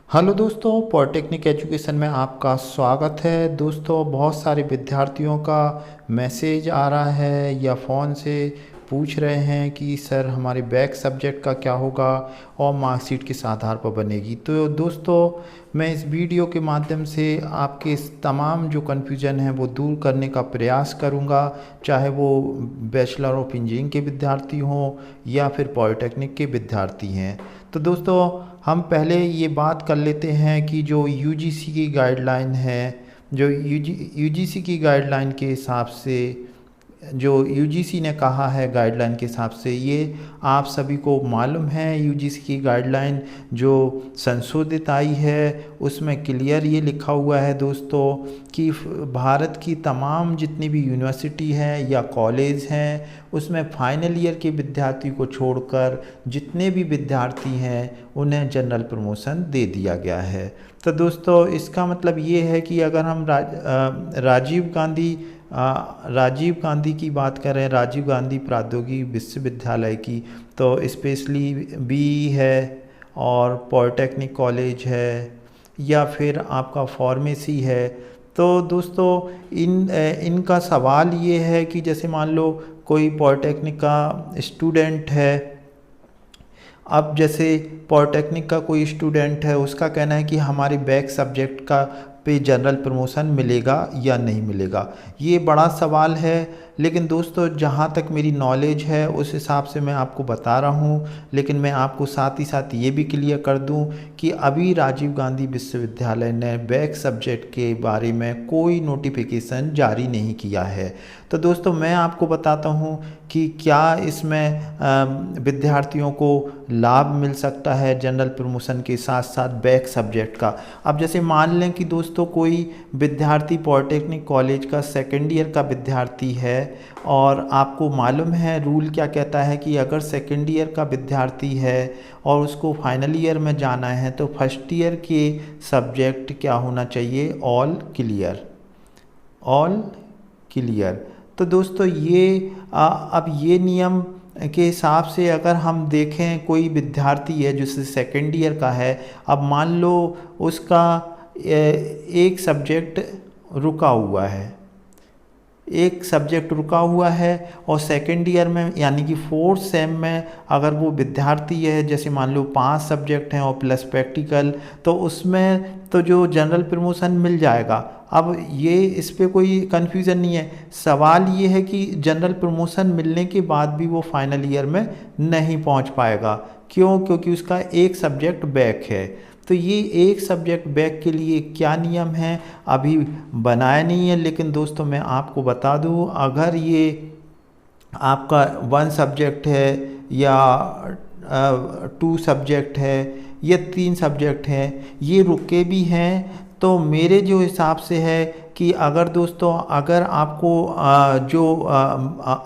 Hello दोस्तों, polytechnic education में आपका स्वागत है। दोस्तों, बहुत सारे विद्यार्थियों का मैसेज आ रहा है या फ़ोन से पूछ रहे हैं कि सर हमारे बैक सब्जेक्ट का क्या होगा और मार्कशीट किस आधार पर बनेगी। तो दोस्तों, मैं इस वीडियो के माध्यम से आपके इस तमाम जो कन्फ्यूजन है वो दूर करने का प्रयास करूंगा, चाहे वो बैचलर ऑफ इंजीनियरिंग के विद्यार्थी हों या फिर पॉलिटेक्निक के विद्यार्थी हैं। तो दोस्तों, हम पहले ये बात कर लेते हैं कि जो यूजीसी की गाइडलाइन है, जो यूजीसी की गाइडलाइन के हिसाब से, जो यूजीसी ने कहा है गाइडलाइन के हिसाब से, ये आप सभी को मालूम है। यूजीसी की गाइडलाइन जो संशोधित आई है उसमें क्लियर ये लिखा हुआ है दोस्तों कि भारत की तमाम जितनी भी यूनिवर्सिटी हैं या कॉलेज हैं उसमें फाइनल ईयर के विद्यार्थी को छोड़कर जितने भी विद्यार्थी हैं उन्हें जनरल प्रमोशन दे दिया गया है। तो दोस्तों, इसका मतलब ये है कि अगर हम राजीव गांधी की बात करें, राजीव गांधी प्रौद्योगिकी विश्वविद्यालय की, तो स्पेशली बी है और पॉलिटेक्निक कॉलेज है या फिर आपका फार्मेसी है। तो दोस्तों, इनका सवाल ये है कि जैसे मान लो कोई पॉलिटेक्निक का स्टूडेंट है। अब जैसे पॉलिटेक्निक का कोई स्टूडेंट है, उसका कहना है कि हमारे बैक सब्जेक्ट का पे जनरल प्रमोशन मिलेगा या नहीं मिलेगा। ये बड़ा सवाल है, लेकिन दोस्तों जहाँ तक मेरी नॉलेज है उस हिसाब से मैं आपको बता रहा हूँ। लेकिन मैं आपको साथ ही साथ ये भी क्लियर कर दूँ कि अभी राजीव गांधी विश्वविद्यालय ने बैक सब्जेक्ट के बारे में कोई नोटिफिकेशन जारी नहीं किया है। तो दोस्तों, मैं आपको बताता हूँ कि क्या इसमें विद्यार्थियों को लाभ मिल सकता है जनरल प्रमोशन के साथ साथ बैक सब्जेक्ट का। अब जैसे मान लें कि दोस्तों कोई विद्यार्थी पॉलिटेक्निक कॉलेज का सेकेंड ईयर का विद्यार्थी है और आपको मालूम है रूल क्या कहता है कि अगर सेकेंड ईयर का विद्यार्थी है और उसको फाइनल ईयर में जाना है तो फर्स्ट ईयर के सब्जेक्ट क्या होना चाहिए, ऑल क्लियर, ऑल क्लियर। तो दोस्तों अब ये नियम के हिसाब से अगर हम देखें, कोई विद्यार्थी है जिससे सेकेंड ईयर का है, अब मान लो उसका एक सब्जेक्ट रुका हुआ है, एक सब्जेक्ट रुका हुआ है और सेकेंड ईयर में यानी कि फोर्थ सेम में अगर वो विद्यार्थी है, जैसे मान लो 5 सब्जेक्ट हैं और प्लस प्रैक्टिकल, तो उसमें तो जो जनरल प्रमोशन मिल जाएगा। अब ये इस पे कोई कन्फ्यूज़न नहीं है। सवाल ये है कि जनरल प्रमोशन मिलने के बाद भी वो फाइनल ईयर में नहीं पहुंच पाएगा। क्यों? क्योंकि उसका एक सब्जेक्ट बैक है। तो ये एक सब्जेक्ट बैक के लिए क्या नियम है अभी बनाया नहीं है, लेकिन दोस्तों मैं आपको बता दूं, अगर ये आपका 1 सब्जेक्ट है या 2 सब्जेक्ट है या 3 सब्जेक्ट हैं, ये रुके भी हैं, तो मेरे जो हिसाब से है कि अगर दोस्तों अगर आपको जो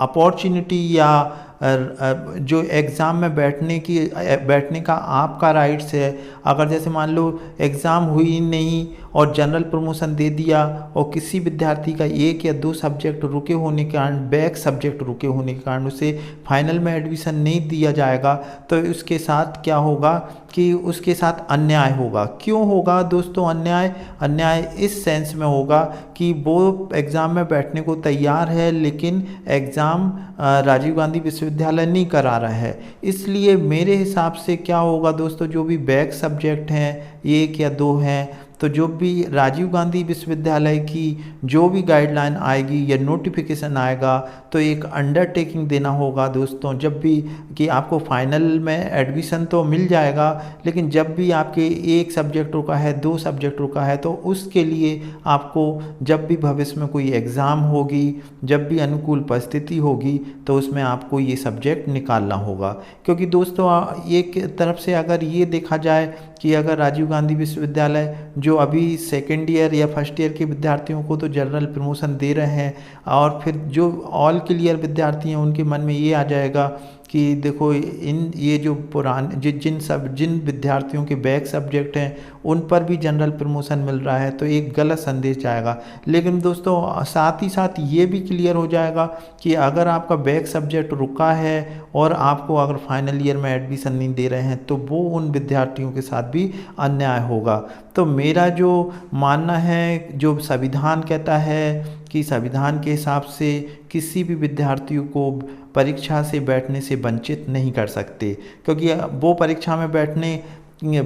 अपॉर्चुनिटी या जो एग्ज़ाम में बैठने का आपका राइट्स है, अगर जैसे मान लो एग्ज़ाम हुई नहीं और जनरल प्रमोशन दे दिया और किसी विद्यार्थी का 1 या 2 सब्जेक्ट रुके होने के कारण, बैक सब्जेक्ट रुके होने के कारण उसे फाइनल में एडमिशन नहीं दिया जाएगा, तो उसके साथ क्या होगा कि उसके साथ अन्याय होगा। क्यों होगा दोस्तों अन्याय इस सेंस में होगा कि वो एग्ज़ाम में बैठने को तैयार है लेकिन एग्ज़ाम राजीव गांधी विश्वविद्यालय नहीं करा रहा है। इसलिए मेरे हिसाब से क्या होगा दोस्तों, जो भी बैक सब्जेक्ट हैं 1 या 2 हैं, तो जो भी राजीव गांधी विश्वविद्यालय की जो भी गाइडलाइन आएगी या नोटिफिकेशन आएगा तो एक अंडरटेकिंग देना होगा दोस्तों, जब भी कि आपको फाइनल में एडमिशन तो मिल जाएगा, लेकिन जब भी आपके 1 सब्जेक्ट रुका है, 2 सब्जेक्ट रुका है, तो उसके लिए आपको जब भी भविष्य में कोई एग्ज़ाम होगी, जब भी अनुकूल परिस्थिति होगी, तो उसमें आपको ये सब्जेक्ट निकालना होगा। क्योंकि दोस्तों एक तरफ से अगर ये देखा जाए कि अगर राजीव गांधी विश्वविद्यालय जो अभी सेकेंड ईयर या फर्स्ट ईयर के विद्यार्थियों को तो जनरल प्रमोशन दे रहे हैं, और फिर जो ऑल क्लियर विद्यार्थी हैं उनके मन में ये आ जाएगा कि देखो ये जो पुराने जिन विद्यार्थियों के बैक सब्जेक्ट हैं उन पर भी जनरल प्रमोशन मिल रहा है, तो एक गलत संदेश जाएगा। लेकिन दोस्तों साथ ही साथ ये भी क्लियर हो जाएगा कि अगर आपका बैक सब्जेक्ट रुका है और आपको अगर फाइनल ईयर में एडमिशन नहीं दे रहे हैं तो वो उन विद्यार्थियों के साथ भी अन्याय होगा। तो मेरा जो मानना है, जो संविधान कहता है कि संविधान के हिसाब से किसी भी विद्यार्थियों को परीक्षा से बैठने से वंचित नहीं कर सकते, क्योंकि वो परीक्षा में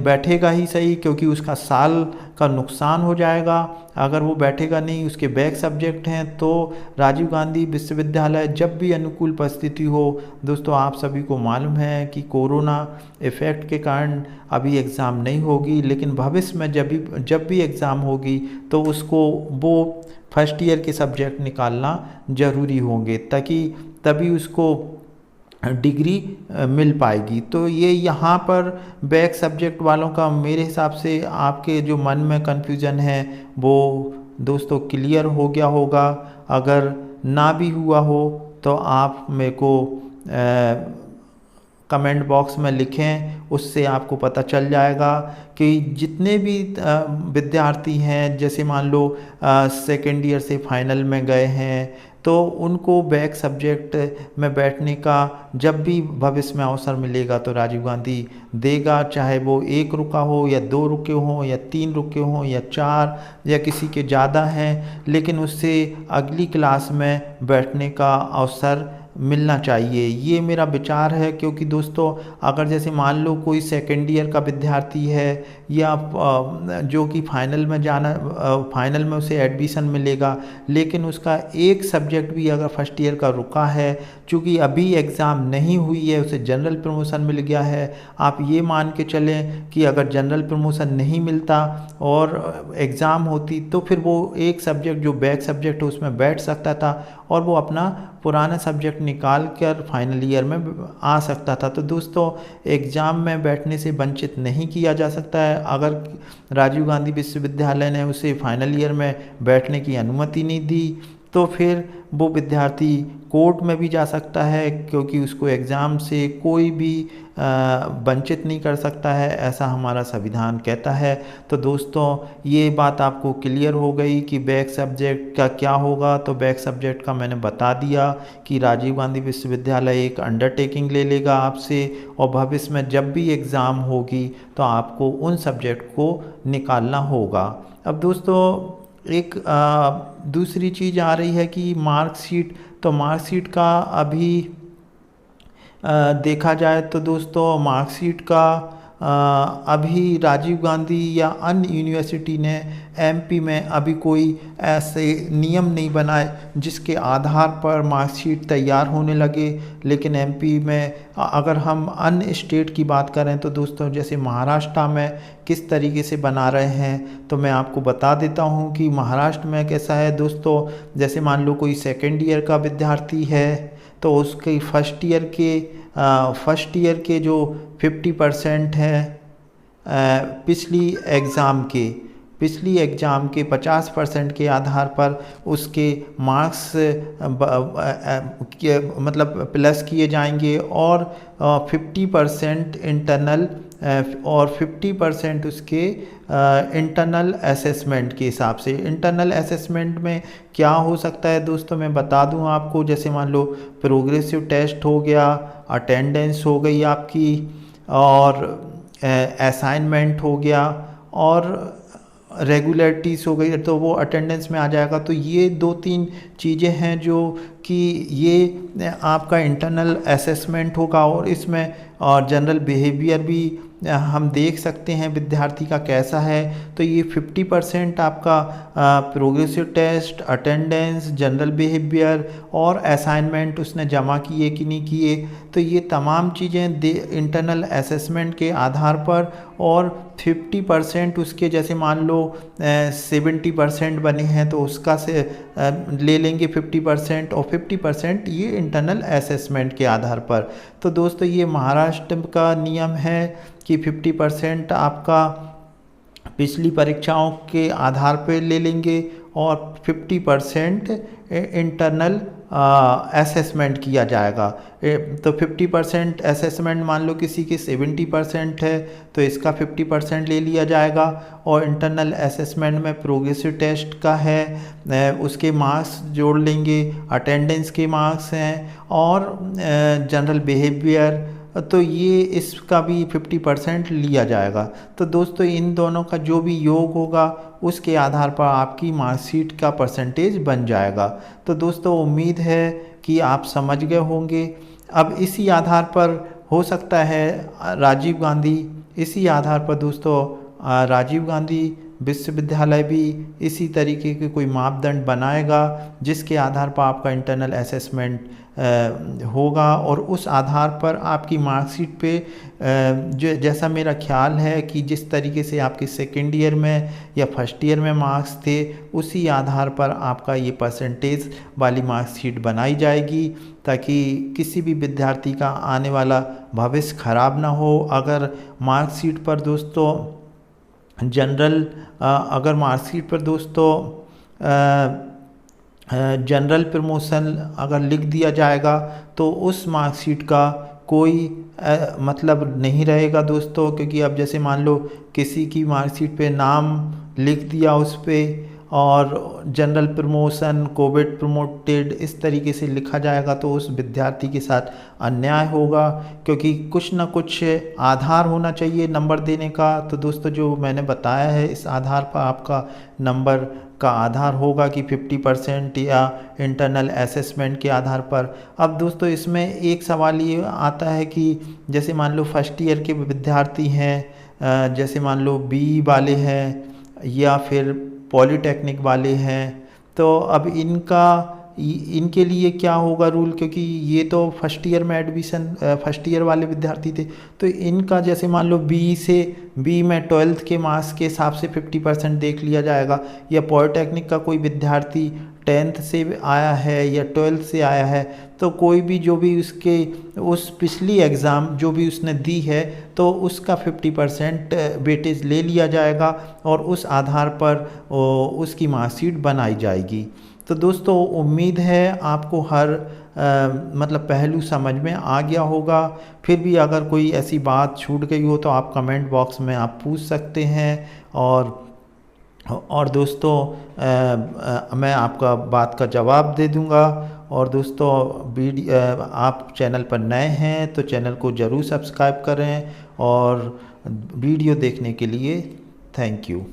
बैठेगा ही सही, क्योंकि उसका साल का नुकसान हो जाएगा अगर वो बैठेगा नहीं, उसके बैक सब्जेक्ट हैं। तो राजीव गांधी विश्वविद्यालय जब भी अनुकूल परिस्थिति हो, दोस्तों आप सभी को मालूम है कि कोरोना इफ़ेक्ट के कारण अभी एग्ज़ाम नहीं होगी, लेकिन भविष्य में जब भी एग्ज़ाम होगी तो उसको वो फर्स्ट ईयर के सब्जेक्ट निकालना ज़रूरी होंगे, ताकि तभी उसको डिग्री मिल पाएगी। तो ये यहाँ पर बैक सब्जेक्ट वालों का मेरे हिसाब से आपके जो मन में कन्फ्यूज़न है वो दोस्तों क्लियर हो गया होगा। अगर ना भी हुआ हो तो आप मेरे को कमेंट बॉक्स में लिखें, उससे आपको पता चल जाएगा कि जितने भी विद्यार्थी हैं, जैसे मान लो सेकेंड ईयर से फाइनल में गए हैं, तो उनको बैक सब्जेक्ट में बैठने का जब भी भविष्य में अवसर मिलेगा तो राजीव गांधी देगा, चाहे वो 1 रुका हो या 2 रुके हों या 3 रुके हों या 4 या किसी के ज़्यादा हैं, लेकिन उससे अगली क्लास में बैठने का अवसर मिलना चाहिए। ये मेरा विचार है, क्योंकि दोस्तों अगर जैसे मान लो कोई सेकेंड ईयर का विद्यार्थी है या जो कि फाइनल में उसे एडमिशन मिलेगा, लेकिन उसका एक सब्जेक्ट भी अगर फर्स्ट ईयर का रुका है, चूँकि अभी एग्ज़ाम नहीं हुई है, उसे जनरल प्रमोशन मिल गया है। आप ये मान के चलें कि अगर जनरल प्रमोशन नहीं मिलता और एग्ज़ाम होती तो फिर वो एक सब्जेक्ट जो बैक सब्जेक्ट है उसमें बैठ सकता था और वो अपना पुराना सब्जेक्ट निकाल कर फाइनल ईयर में आ सकता था। तो दोस्तों एग्ज़ाम में बैठने से वंचित नहीं किया जा सकता है। अगर राजीव गांधी विश्वविद्यालय ने उसे फाइनल ईयर में बैठने की अनुमति नहीं दी तो फिर वो विद्यार्थी कोर्ट में भी जा सकता है, क्योंकि उसको एग्ज़ाम से कोई भी वंचित नहीं कर सकता है, ऐसा हमारा संविधान कहता है। तो दोस्तों ये बात आपको क्लियर हो गई कि बैक सब्जेक्ट का क्या होगा। तो बैक सब्जेक्ट का मैंने बता दिया कि राजीव गांधी विश्वविद्यालय एक अंडरटेकिंग ले लेगा आपसे, और भविष्य में जब भी एग्ज़ाम होगी तो आपको उन सब्जेक्ट को निकालना होगा। अब दोस्तों एक दूसरी चीज़ आ रही है कि मार्कशीट। तो मार्कशीट का अभी देखा जाए तो दोस्तों मार्कशीट का अभी राजीव गांधी या अन्य यूनिवर्सिटी ने एमपी में अभी कोई ऐसे नियम नहीं बनाए जिसके आधार पर मार्कशीट तैयार होने लगे। लेकिन एमपी में अगर हम अन्य स्टेट की बात करें तो दोस्तों जैसे महाराष्ट्र में किस तरीके से बना रहे हैं, तो मैं आपको बता देता हूं कि महाराष्ट्र में कैसा है दोस्तों। जैसे मान लो कोई सेकेंड ईयर का विद्यार्थी है तो उसके फर्स्ट ईयर के जो 50% है पिछली एग्ज़ाम के 50% के आधार पर उसके मार्क्स मतलब प्लस किए जाएंगे, और 50% इंटरनल और 50% उसके इंटरनल असेसमेंट के हिसाब से। इंटरनल असेसमेंट में क्या हो सकता है दोस्तों, मैं बता दूं आपको। जैसे मान लो प्रोग्रेसिव टेस्ट हो गया, अटेंडेंस हो गई आपकी, और असाइनमेंट हो गया, और रेगुलरिटीज़ हो गई, तो वो अटेंडेंस में आ जाएगा। तो ये 2-3 चीज़ें हैं जो कि ये आपका इंटरनल असेसमेंट होगा, और इसमें और जनरल बिहेवियर भी हम देख सकते हैं विद्यार्थी का कैसा है। तो ये 50% आपका progressive test, attendance, general behaviour और असाइनमेंट उसने जमा किए कि नहीं किए, तो ये तमाम चीज़ें इंटरनल असेसमेंट के आधार पर, और 50% उसके जैसे मान लो 70% बने हैं तो उसका से ले लेंगे 50%, और 50% ये इंटरनल असेसमेंट के आधार पर। तो दोस्तों ये महाराष्ट्र का नियम है कि 50% आपका पिछली परीक्षाओं के आधार पर ले लेंगे और 50% इंटरनल असेसमेंट किया जाएगा। तो 50% असेसमेंट मान लो किसी के 70% है तो इसका 50% ले लिया जाएगा। और इंटरनल असेसमेंट में प्रोग्रेसिव टेस्ट का है, उसके मार्क्स जोड़ लेंगे, अटेंडेंस के मार्क्स हैं और जनरल बिहेवियर, तो ये इसका भी 50% लिया जाएगा। तो दोस्तों इन दोनों का जो भी योग होगा उसके आधार पर आपकी मार्कशीट का परसेंटेज बन जाएगा। तो दोस्तों उम्मीद है कि आप समझ गए होंगे। अब इसी आधार पर हो सकता है राजीव गांधी, इसी आधार पर दोस्तों राजीव गांधी विश्वविद्यालय भी इसी तरीके के कोई मापदंड बनाएगा जिसके आधार पर आपका इंटरनल असेसमेंट होगा और उस आधार पर आपकी मार्कशीट पे जो जैसा मेरा ख्याल है कि जिस तरीके से आपके सेकेंड ईयर में या फर्स्ट ईयर में मार्क्स थे उसी आधार पर आपका ये परसेंटेज वाली मार्कशीट बनाई जाएगी ताकि किसी भी विद्यार्थी का आने वाला भविष्य खराब ना हो। अगर मार्कशीट पर दोस्तों अगर मार्कशीट पर दोस्तों जनरल प्रमोशन अगर लिख दिया जाएगा तो उस मार्कशीट का कोई मतलब नहीं रहेगा दोस्तों, क्योंकि अब जैसे मान लो किसी की मार्कशीट पे नाम लिख दिया उस पर और जनरल प्रमोशन, कोविड प्रमोटेड इस तरीके से लिखा जाएगा तो उस विद्यार्थी के साथ अन्याय होगा, क्योंकि कुछ ना कुछ आधार होना चाहिए नंबर देने का। तो दोस्तों जो मैंने बताया है इस आधार पर आपका नंबर का आधार होगा कि 50% या इंटरनल असेसमेंट के आधार पर। अब दोस्तों इसमें एक सवाल ये आता है कि जैसे मान लो फर्स्ट ईयर के विद्यार्थी हैं, जैसे मान लो बी वाले हैं या फिर पॉलीटेक्निक वाले हैं, तो अब इनके लिए क्या होगा रूल, क्योंकि ये तो फर्स्ट ईयर में एडमिशन फर्स्ट ईयर वाले विद्यार्थी थे। तो इनका जैसे मान लो बी में 12th के मार्क्स के हिसाब से 50% देख लिया जाएगा, या पॉलीटेक्निक का कोई विद्यार्थी 10th से आया है या 12th से आया है तो कोई भी जो भी उसके उस पिछली एग्ज़ाम जो भी उसने दी है तो उसका 50% वेटेज ले लिया जाएगा और उस आधार पर उसकी मार्कशीट बनाई जाएगी। तो दोस्तों उम्मीद है आपको हर मतलब पहलू समझ में आ गया होगा। फिर भी अगर कोई ऐसी बात छूट गई हो तो आप कमेंट बॉक्स में आप पूछ सकते हैं और दोस्तों मैं आपका बात का जवाब दे दूंगा। और दोस्तों आप चैनल पर नए हैं तो चैनल को ज़रूर सब्सक्राइब करें और वीडियो देखने के लिए थैंक यू।